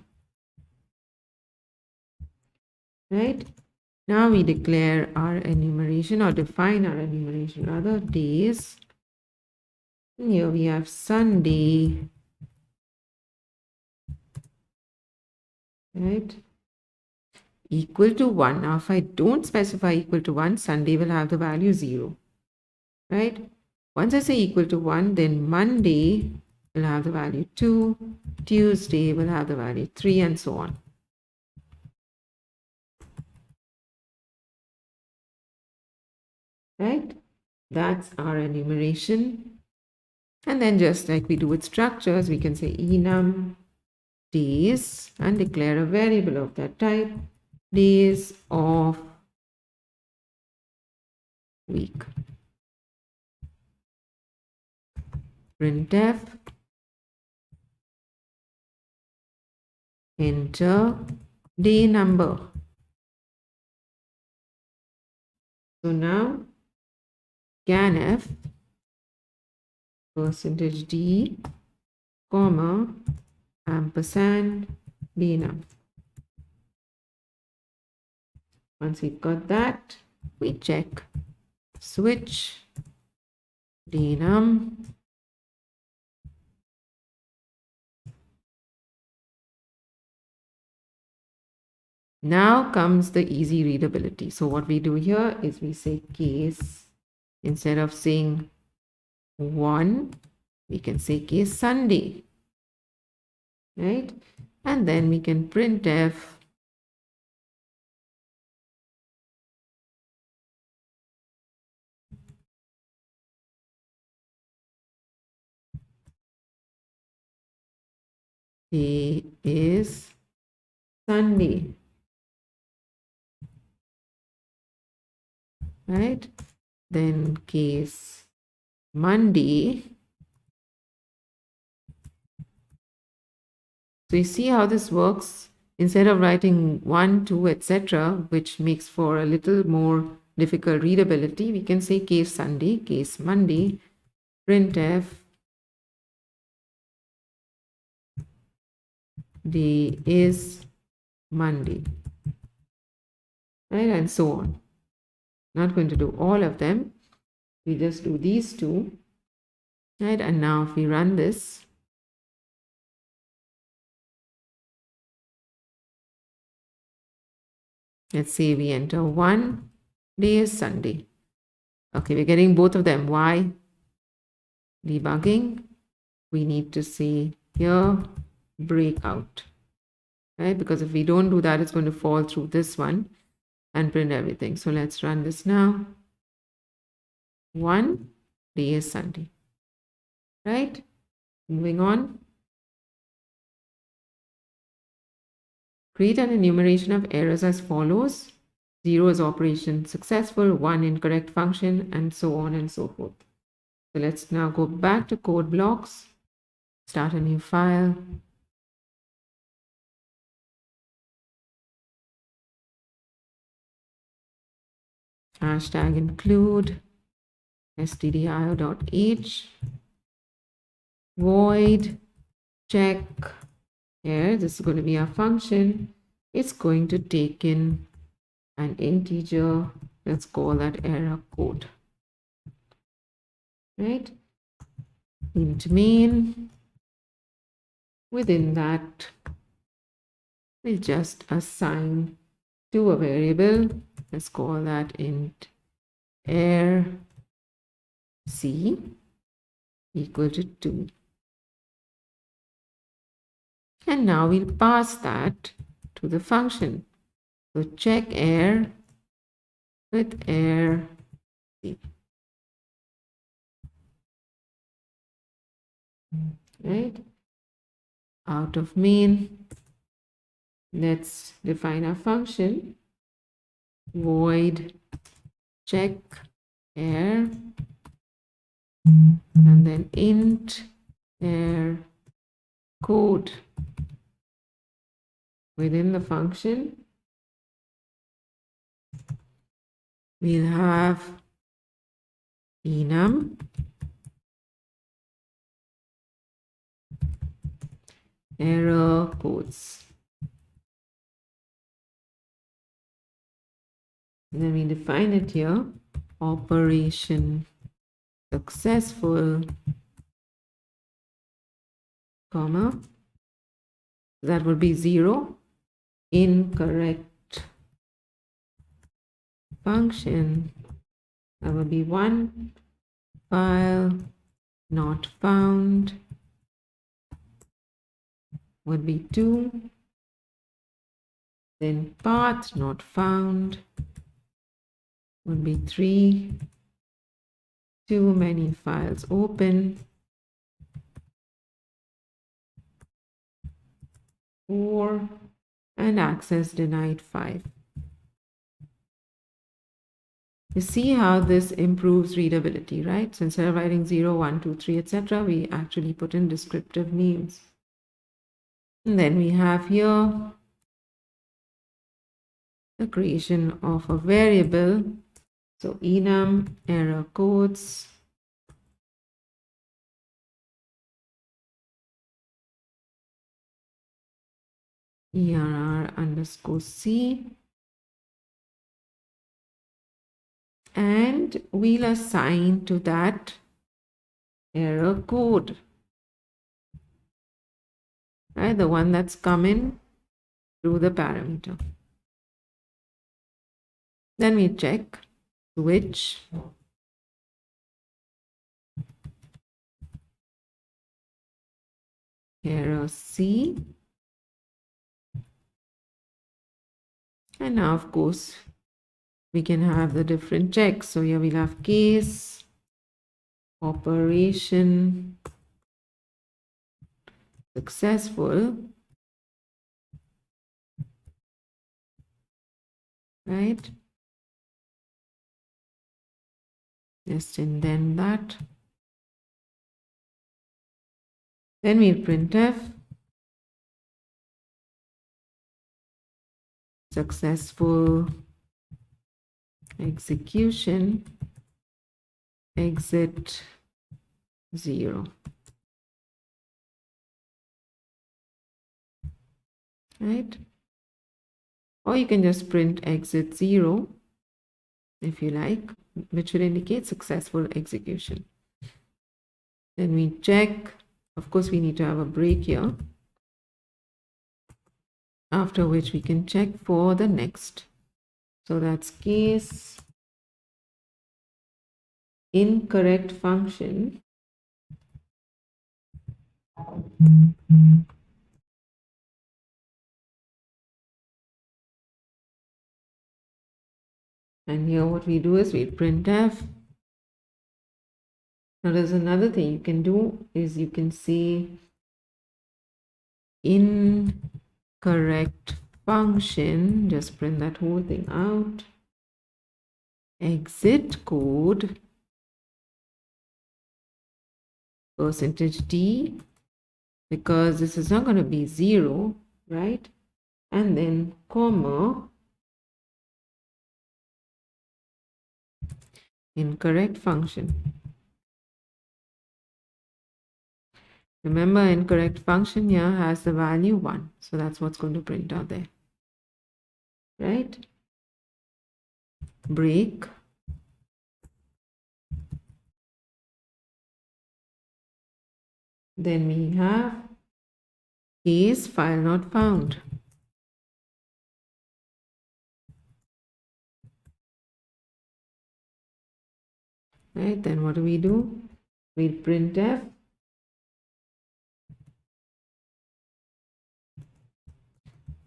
right? Now we declare our enumeration, or define our enumeration rather, days, and here we have Sunday, right, equal to 1. Now if I don't specify equal to 1, Sunday will have the value 0, right? Once I say equal to 1, then Monday will have the value 2, Tuesday will have the value 3, and so on. Right? That's our enumeration. And then just like we do with structures, we can say enum days and declare a variable of that type, days of week. Printf, enter day number. So now scanf percentage %d, comma, ampersand day number. Once we've got that, we check switch day num. Now comes the easy readability. So what we do here is we say case, instead of saying 1, we can say case Sunday, right? And then we can printf day is Sunday, right? Then case Monday. So you see how this works? Instead of writing 1, 2, etc., which makes for a little more difficult readability, we can say case Sunday, case Monday, printf day is Monday, right, and so on. Not going to do all of them, we just do these two, right? And now if we run this, Let's say we enter 1, day is Sunday. Okay, we're getting both of them. Why? Debugging. We need to say here breakout, right? Because if we don't do that, it's going to fall through this one and print everything. So let's run this now. 1, day is Sunday, right? Moving on. Create an enumeration of errors as follows. 0 is operation successful, 1 incorrect function, and so on and so forth. So let's now go back to code blocks, start a new file. Hashtag include stdio.h void check. Here, this is going to be our function. It's going to take in an integer. Let's call that error code. Right? Int main. Within that, we'll just assign to a variable. Let's call that int err c equal to 2. And now we'll pass that to the function. So check err with err c. Right? Out of main, let's define our function. Void check err and then int err code. Within the function, we'll have enum error codes. And then we define it here, operation successful, comma, that would be 0, incorrect function, that would be 1, file not found would be 2, then path not found would be 3, too many files open, 4, and access denied 5. You see how this improves readability, right? So instead of writing 0, 1, 2, 3, etc., we actually put in descriptive names. And then we have here the creation of a variable. So enum error codes err_c, and we'll assign to that error code, right? The one that's coming through the parameter. Then we check switch error c, and now of course we can have the different checks. So here we'll have case, operation successful, right? Just indent that. Then we'll printf successful execution exit 0, right? Or you can just print exit 0 if you like, which will indicate successful execution. Then we check, of course we need to have a break here, after which we can check for the next So that's case incorrect function. And here what we do is we printf. Now there's another thing you can do is you can say incorrect function, just print that whole thing out, exit code %d, because this is not going to be 0, right? And then comma incorrect function. Remember, incorrect function here has the value 1. So that's what's going to print out there, right? Break. Then we have case file not found. Right, then what do? We printf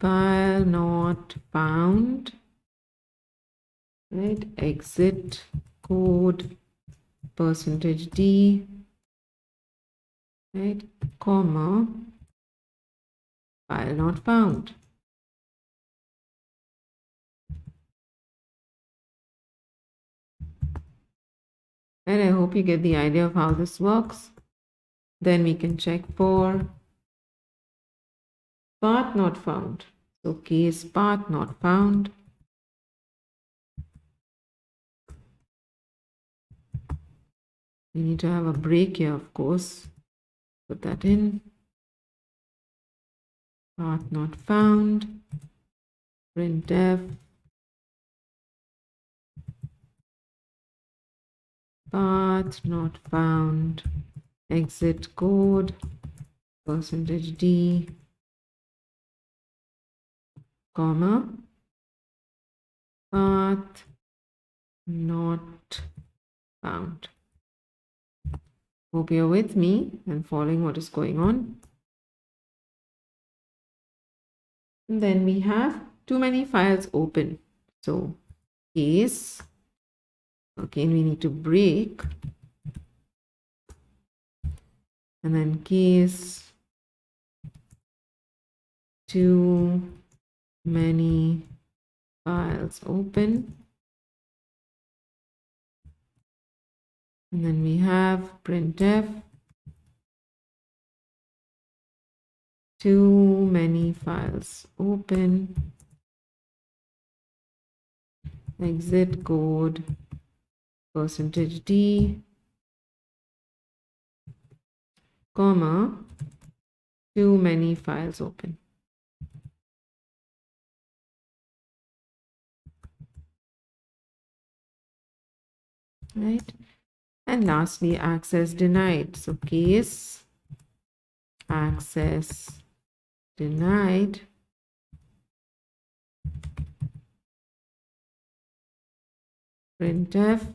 file not found, right? Exit code %d, right? Comma file not found. And I hope you get the idea of how this works. Then we can check for path not found. So case path not found. We need to have a break here, of course. Put that in. Path not found. Printf path not found. Exit code %d, comma path not found. Hope you're with me and following what is going on. And then we have too many files open. So case, again we need to break, and then case too many files open, and then we have printf too many files open, exit code %d, comma too many files open. Right, and lastly access denied. So case access denied, printf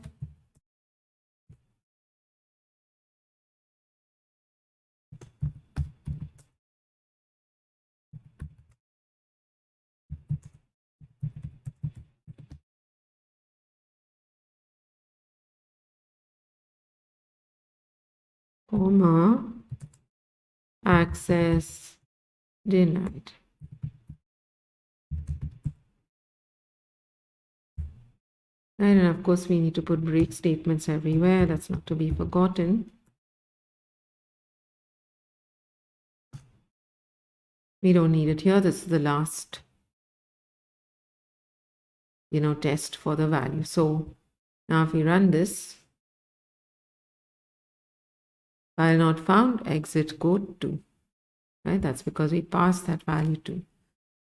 comma access denied. And of course we need to put break statements everywhere. That's not to be forgotten. We don't need it here. This is the last test for the value. So now if we run this, file not found, exit code 2, right? That's because we passed that value 2.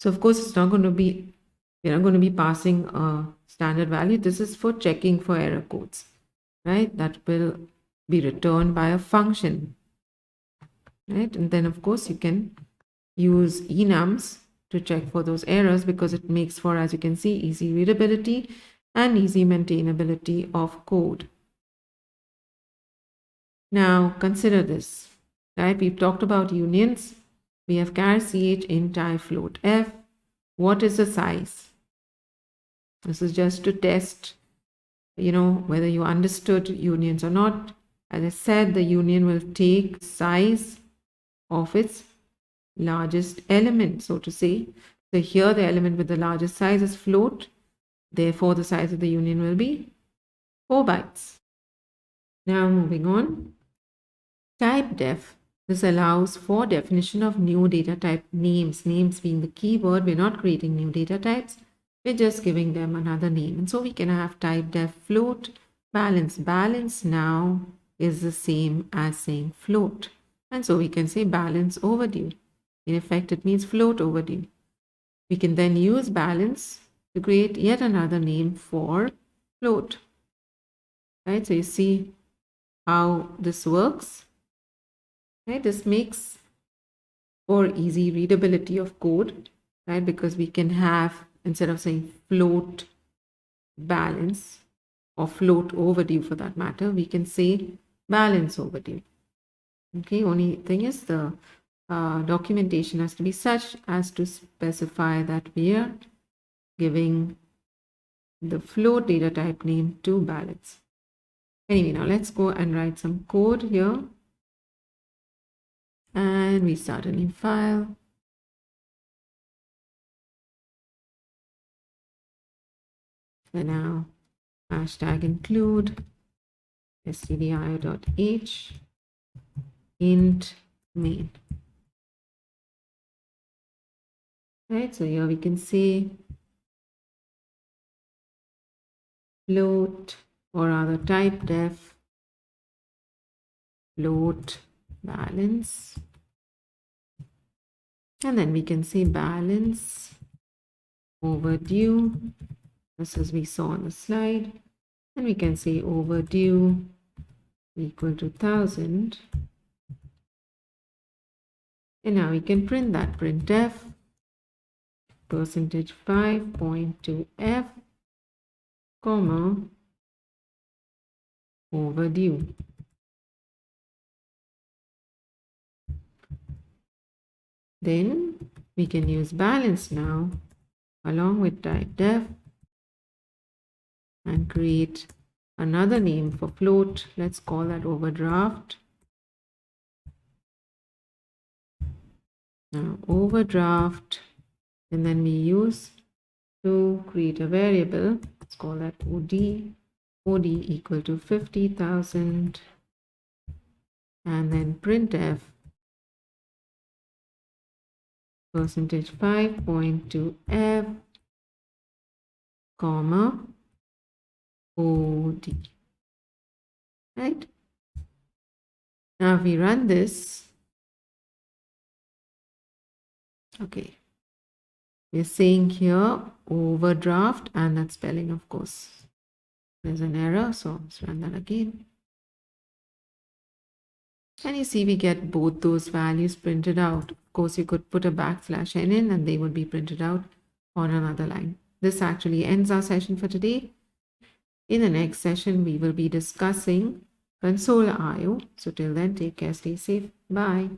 So of course it's not going to be, we're not going to be passing a standard value. This is for checking for error codes, right? That will be returned by a function, right? And then of course you can use enums to check for those errors, because it makes for, as you can see, easy readability and easy maintainability of code. Now consider this, right? We've talked about unions. We have char ch, int I, float f. What is the size? This is just to test, whether you understood unions or not. As I said, the union will take size of its largest element, so to say. So here the element with the largest size is float. Therefore, the size of the union will be 4 bytes. Now moving on. Typedef. This allows for definition of new data type names. Names being the keyword. We're not creating new data types. We're just giving them another name. And so we can have typedef float balance. Balance now is the same as saying float. And so we can say balance overdue. In effect, it means float overdue. We can then use balance to create yet another name for float. Right? So you see how this works. Right? This makes for easy readability of code, right? Because we can have, instead of saying float balance or float overdue for that matter, we can say balance overdue. Okay, only thing is the documentation has to be such as to specify that we are giving the float data type name to balance. Anyway, now let's go and write some code here. And we start a new file. And now hashtag include stdio.h int main. Right, so here we can say float, or rather typedef float balance, and then we can say balance overdue, just as we saw on the slide, and we can say overdue equal to 1000. And now we can print that. Printf %5.2f comma overdue. Then we can use balance now along with typedef and create another name for float. Let's call that overdraft. Now overdraft, and then we use to create a variable. Let's call that OD equal to 50,000, and then printf %5.2f comma OD. Right? Now if we run this, okay, we're saying here overdraft, and that spelling, of course, there's an error, so let's run that again. And you see we get both those values printed out. Of course, you could put a \n in and they would be printed out on another line. This actually ends our session for today. In the next session, we will be discussing console IO. So till then, take care, stay safe. Bye.